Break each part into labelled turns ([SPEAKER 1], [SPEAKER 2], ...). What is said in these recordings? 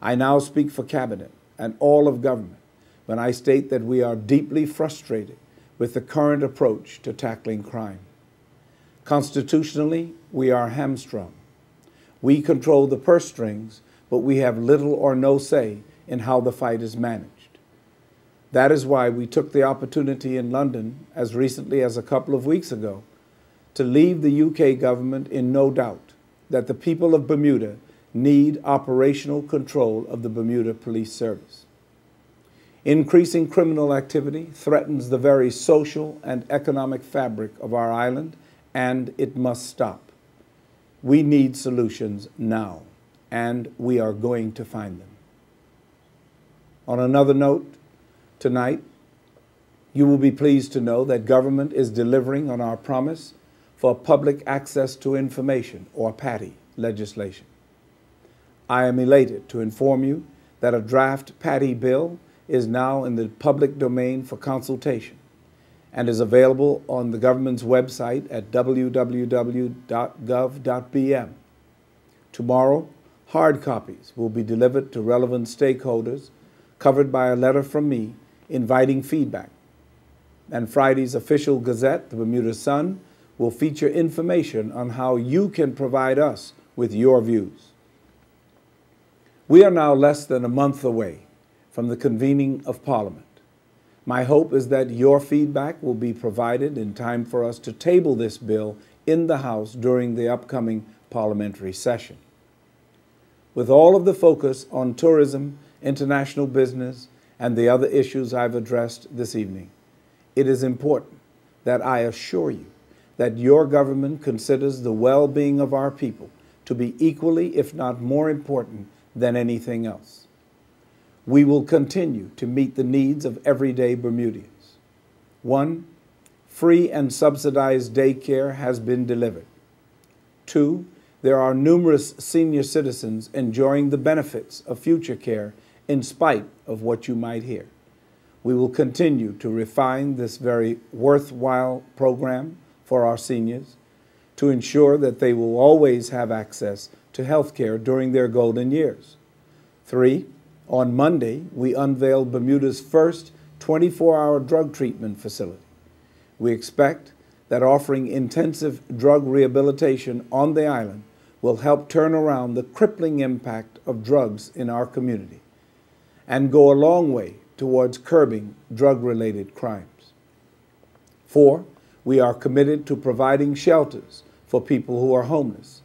[SPEAKER 1] I now speak for Cabinet and all of government when I state that we are deeply frustrated with the current approach to tackling crime. Constitutionally, we are hamstrung. We control the purse strings, but we have little or no say in how the fight is managed. That is why we took the opportunity in London, as recently as a couple of weeks ago, to leave the UK government in no doubt that the people of Bermuda need operational control of the Bermuda Police Service. Increasing criminal activity threatens the very social and economic fabric of our island, and it must stop. We need solutions now, and we are going to find them. On another note, tonight, you will be pleased to know that government is delivering on our promise for public access to information, or PATI, legislation. I am elated to inform you that a draft PATI bill is now in the public domain for consultation and is available on the government's website at www.gov.bm. Tomorrow, hard copies will be delivered to relevant stakeholders, covered by a letter from me inviting feedback. And Friday's official gazette, the Bermuda Sun, will feature information on how you can provide us with your views. We are now less than a month away from the convening of Parliament. My hope is that your feedback will be provided in time for us to table this bill in the House during the upcoming parliamentary session. With all of the focus on tourism, international business, and the other issues I've addressed this evening, it is important that I assure you that your government considers the well-being of our people to be equally, if not more important than anything else. We will continue to meet the needs of everyday Bermudians. 1, free and subsidized daycare has been delivered. 2, there are numerous senior citizens enjoying the benefits of future care in spite of what you might hear. We will continue to refine this very worthwhile program for our seniors to ensure that they will always have access to health care during their golden years. 3, on Monday, we unveiled Bermuda's first 24-hour drug treatment facility. We expect that offering intensive drug rehabilitation on the island will help turn around the crippling impact of drugs in our community and go a long way towards curbing drug-related crimes. 4, we are committed to providing shelters for people who are homeless,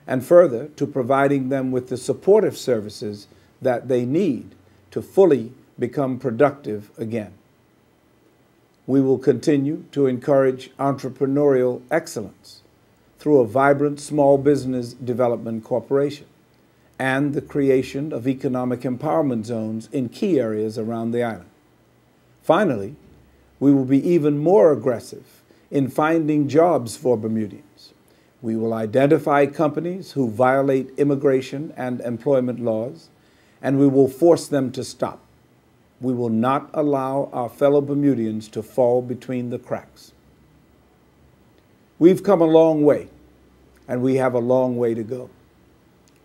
[SPEAKER 1] and further to providing them with the supportive services that they need to fully become productive again. We will continue to encourage entrepreneurial excellence through a vibrant small business development corporation and the creation of economic empowerment zones in key areas around the island. Finally, we will be even more aggressive in finding jobs for Bermudians. We will identify companies who violate immigration and employment laws, and we will force them to stop. We will not allow our fellow Bermudians to fall between the cracks. We've come a long way, and we have a long way to go.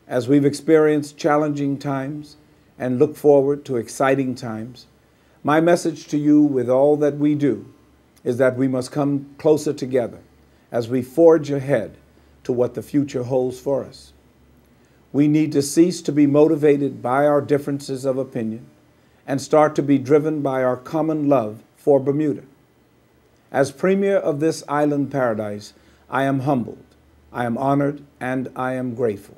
[SPEAKER 1] As we've experienced challenging times and look forward to exciting times, my message to you with all that we do is that we must come closer together as we forge ahead to what the future holds for us. We need to cease to be motivated by our differences of opinion and start to be driven by our common love for Bermuda. As Premier of this island paradise, I am humbled, I am honored, and I am grateful.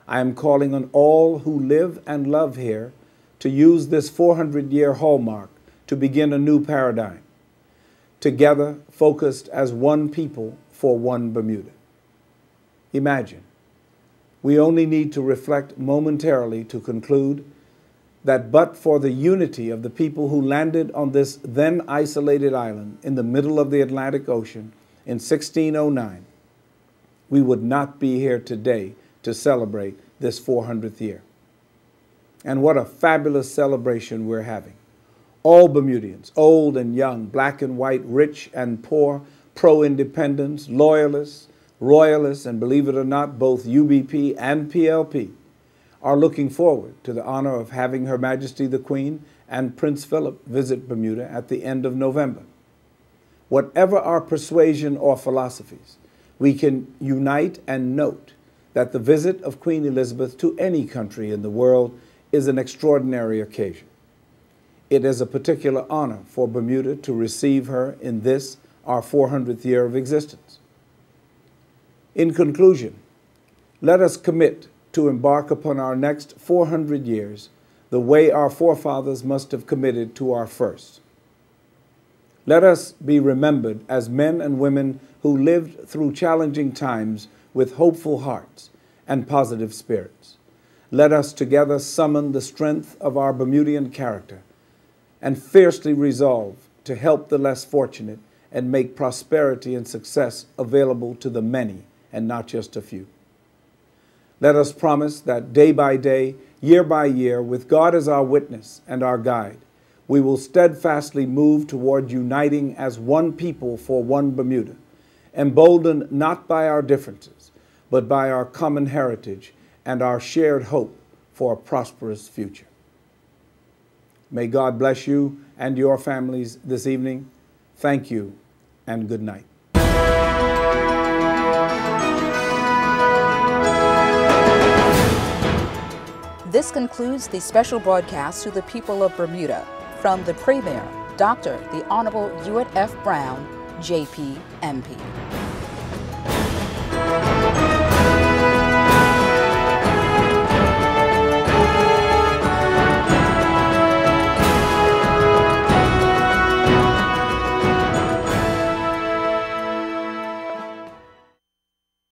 [SPEAKER 1] I am calling on all who live and love here to use this 400-year hallmark to begin a new paradigm, together focused as one people for one Bermuda. Imagine, we only need to reflect momentarily to conclude that but for the unity of the people who landed on this then isolated island in the middle of the Atlantic Ocean in 1609, we would not be here today to celebrate this 400th year. And what a fabulous celebration we're having. All Bermudians, old and young, black and white, rich and poor, pro-independence, loyalists, royalists, and believe it or not, both UBP and PLP, are looking forward to the honor of having Her Majesty the Queen and Prince Philip visit Bermuda at the end of November. Whatever our persuasion or philosophies, we can unite and note that the visit of Queen Elizabeth to any country in the world is an extraordinary occasion. It is a particular honor for Bermuda to receive her in this, our 400th year of existence. In conclusion, let us commit to embark upon our next 400 years the way our forefathers must have committed to our first. Let us be remembered as men and women who lived through challenging times with hopeful hearts and positive spirits. Let us together summon the strength of our Bermudian character and fiercely resolve to help the less fortunate and make prosperity and success available to the many and not just a few. Let us promise that day by day, year by year, with God as our witness and our guide, we will steadfastly move toward uniting as one people for one Bermuda, emboldened not by our differences, but by our common heritage and our shared hope for a prosperous future. May God bless you and your families this evening. Thank you and good night.
[SPEAKER 2] This concludes the special broadcast to the people of Bermuda from the Premier, Dr. the Honorable Hewitt F. Brown, JP, MP.